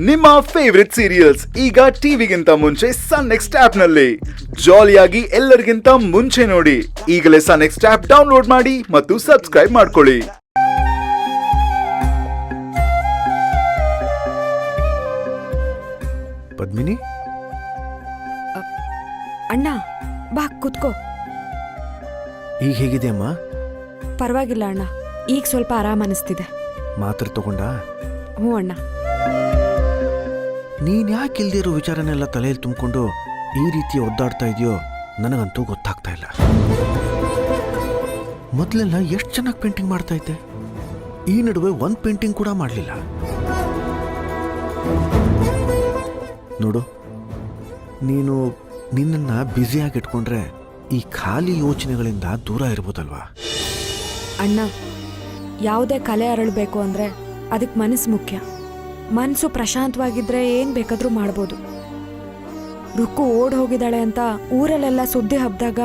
ನಿಮ್ಮ favourite serials ಈಗ ಟಿವಿಗಿಂತ ಮುಂಚೆ ಸನ್ ನೆಕ್ಸ್ಟ್ ಆಪ್ ನಲ್ಲಿ ಜಾಲಿಯಾಗಿ ಎಲ್ಲರಿಗಿಂತ ಮುಂಚೆ ನೋಡಿ. ಈಗಲೇ ಸನ್ ನೆಕ್ಸ್ಟ್ ಆಪ್ ಡೌನ್ಲೋಡ್ ಮಾಡಿ ಮತ್ತು ಸಬ್ಸ್ಕ್ರೈಬ್ ಮಾಡ್ಕೊಳ್ಳಿ. ಪದ್ಮಿನಿ, ಅಣ್ಣ ಬಾ ಕೂತ್ಕೋ. ಈಗ ಹೇಗಿದೆ ಅಮ್ಮ? ಪರವಾಗಿಲ್ಲ ಅಣ್ಣ, ಈಗ ಸ್ವಲ್ಪ ಆರಾಮ ಅನಿಸ್ತಿದೆ. ಮಾತ್ರೆ ತಗೊಂಡ? ಹ್ಞೂ ಅಣ್ಣ. ನೀನ್ ಯಾಕೆ ಇಲ್ದಿರೋ ವಿಚಾರನೆಲ್ಲ ತಲೆಯಲ್ಲಿ ತುಂಬಿಕೊಂಡು ಈ ರೀತಿ ಒದ್ದಾಡ್ತಾ ಇದೆಯೋ ನನಗಂತೂ ಗೊತ್ತಾಗ್ತಾ ಇಲ್ಲ. ಮೊದಲೆಲ್ಲ ಎಷ್ಟು ಚೆನ್ನಾಗಿ ಪೇಂಟಿಂಗ್ ಮಾಡ್ತಾ ಇದ್ದೆ, ಈ ನಡುವೆ ಒಂದು ಪೇಂಟಿಂಗ್ ಕೂಡ ಮಾಡಲಿಲ್ಲ. ನೋಡು, ನೀನು ನಿನ್ನನ್ನು ಬ್ಯುಸಿಯಾಗಿ ಇಟ್ಕೊಂಡ್ರೆ ಈ ಖಾಲಿ ಯೋಚನೆಗಳಿಂದ ದೂರ ಇರ್ಬೋದಲ್ವಾ? ಅಣ್ಣ, ಯಾವುದೇ ಕಲೆ ಅರಳಬೇಕು ಅಂದರೆ ಅದಕ್ಕೆ ಮನಸ್ಸು ಮುಖ್ಯ. ಮನಸ್ಸು ಪ್ರಶಾಂತವಾಗಿದ್ದರೆ ಏನು ಬೇಕಾದರೂ ಮಾಡ್ಬೋದು. ರುಕ್ಕು ಓಡ್ ಹೋಗಿದ್ದಾಳೆ ಅಂತ ಊರಲ್ಲೆಲ್ಲ ಸುದ್ದಿ ಹಬ್ಬಿದಾಗ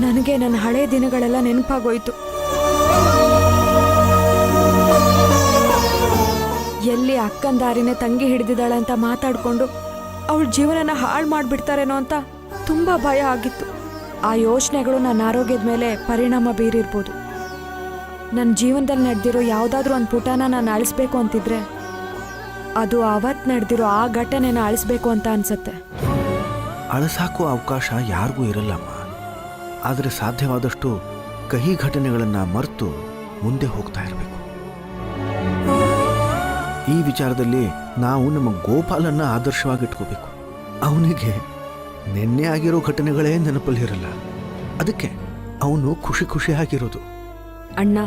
ನನಗೆ ನನ್ನ ಹಳೆ ದಿನಗಳೆಲ್ಲ ನೆನಪಾಗೋಯ್ತು. ಎಲ್ಲಿ ಅಕ್ಕನ ದಾರಿನೇ ತಂಗಿ ಹಿಡಿದಿದ್ದಾಳೆ ಅಂತ ಮಾತಾಡಿಕೊಂಡು ಅವಳ ಜೀವನನ ಹಾಳು ಮಾಡಿಬಿಡ್ತಾರೇನೋ ಅಂತ ತುಂಬ ಭಯ ಆಗಿತ್ತು. ಆ ಯೋಚನೆಗಳು ನನ್ನ ಆರೋಗ್ಯದ ಮೇಲೆ ಪರಿಣಾಮ ಬೀರಿರ್ಬೋದು. ನನ್ನ ಜೀವನದಲ್ಲಿ ನಡೆದಿರೋ ಯಾವುದಾದ್ರೂ ಒಂದು ಪುಟನ ನಾನು ಅಳಿಸ್ಬೇಕು ಅಂತಿದ್ರೆ ಅದು ಅವತ್ತು ನಡೆದಿರೋ ಆ ಘಟನೆನ ಅಳಿಸ್ಬೇಕು ಅಂತ ಅನ್ಸುತ್ತೆ. ಅಳಸಾಕೋ ಅವಕಾಶ ಯಾರಿಗೂ ಇರಲ್ಲಮ್ಮ. ಆದರೆ ಸಾಧ್ಯವಾದಷ್ಟು ಕಹಿ ಘಟನೆಗಳನ್ನು ಮರೆತು ಮುಂದೆ ಹೋಗ್ತಾ ಇರಬೇಕು. ಈ ವಿಚಾರದಲ್ಲಿ ನಾವು ನಮ್ಮ ಗೋಪಾಲನ್ನ ಆದರ್ಶವಾಗಿಟ್ಕೋಬೇಕು. ಅವನಿಗೆ ನಿನ್ನೆ ಆಗಿರೋ ಘಟನೆಗಳೇ ನೆನಪಲ್ಲಿರಲ್ಲ, ಅದಕ್ಕೆ ಅವನು ಖುಷಿ ಖುಷಿಯಾಗಿರೋದು. ಅಣ್ಣ,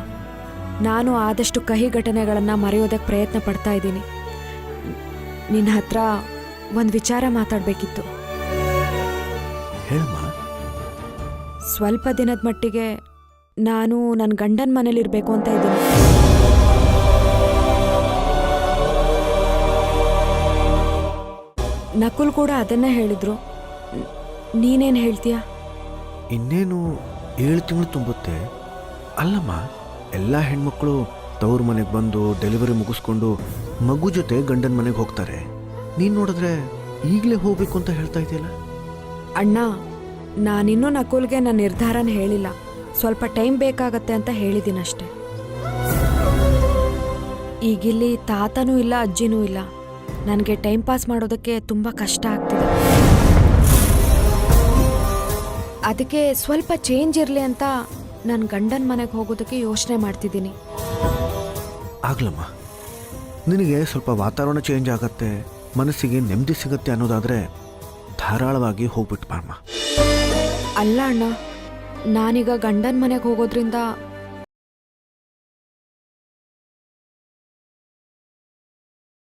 ನಾನು ಆದಷ್ಟು ಕಹಿ ಘಟನೆಗಳನ್ನು ಮರೆಯೋದಕ್ಕೆ ಪ್ರಯತ್ನ ಪಡ್ತಾ ಇದ್ದೀನಿ. ನಿನ್ನ ಹತ್ರ ಒಂದು ವಿಚಾರ ಮಾತಾಡಬೇಕಿತ್ತು. ಹೇಳಮ್ಮ. ಸ್ವಲ್ಪ ದಿನದ ಮಟ್ಟಿಗೆ ನಾನು ನನ್ನ ಗಂಡನ ಮನೇಲಿರಬೇಕು ಅಂತ ಇದ್ದೀನಿ. ನಕುಲ್ ಕೂಡ ಅದನ್ನೇ ಹೇಳಿದ್ರು. ನೀನೇನು ಹೇಳ್ತೀಯಾ? ಇನ್ನೇನು 7 ತಿಂಗಳು ತುಂಬುತ್ತೆ ಅಲ್ಲಮ್ಮ. ಎಲ್ಲ ಹೆಣ್ಮಕ್ಳು ತವ್ರ ಮನೆಗೆ ಬಂದು ಡೆಲಿವರಿ ಮುಗಿಸ್ಕೊಂಡು ಮಗು ಜೊತೆ ಗಂಡನ ಮನೆಗೆ ಹೋಗ್ತಾರೆ. ನೀನು ನೋಡಿದ್ರೆ ಈಗಲೇ ಹೋಗ್ಬೇಕು ಅಂತ ಹೇಳ್ತಾ ಇದೆಯಲ್ಲ. ಅಣ್ಣ, ನಾನಿನ್ನೂ ನಕುಲ್ಗೆ ನನ್ನ ನಿರ್ಧಾರನ ಹೇಳಿಲ್ಲ. ಸ್ವಲ್ಪ ಟೈಮ್ ಬೇಕಾಗತ್ತೆ ಅಂತ ಹೇಳಿದ್ದೀನಷ್ಟೆ. ಈಗಿಲ್ಲಿ ತಾತನೂ ಇಲ್ಲ, ಅಜ್ಜಿನೂ ಇಲ್ಲ. ನನಗೆ ಟೈಮ್ ಪಾಸ್ ಮಾಡೋದಕ್ಕೆ ತುಂಬ ಕಷ್ಟ ಆಗ್ತಿದೆ. ಅದಕ್ಕೆ ಸ್ವಲ್ಪ ಚೇಂಜ್ ಇರಲಿ ಅಂತ ನನ್ನ ಗಂಡನ ಮನೆಗೆ ಹೋಗೋದಕ್ಕೆ ಯೋಚನೆ ಮಾಡ್ತಿದ್ದೀನಿ. ಆಗ್ಲಮ್ಮ, ನಿನಗೆ ಸ್ವಲ್ಪ ವಾತಾವರಣ ಚೇಂಜ್ ಆಗತ್ತೆ, ಮನಸ್ಸಿಗೆ ನೆಮ್ಮದಿ ಸಿಗತ್ತೆ ಅನ್ನೋದಾದರೆ ಧಾರಾಳವಾಗಿ ಹೋಗ್ಬಿಟ್ಟು ಬಾರಮ್ಮ. ಅಲ್ಲ ಅಣ್ಣ, ನಾನೀಗ ಗಂಡನ ಮನೆಗೆ ಹೋಗೋದ್ರಿಂದ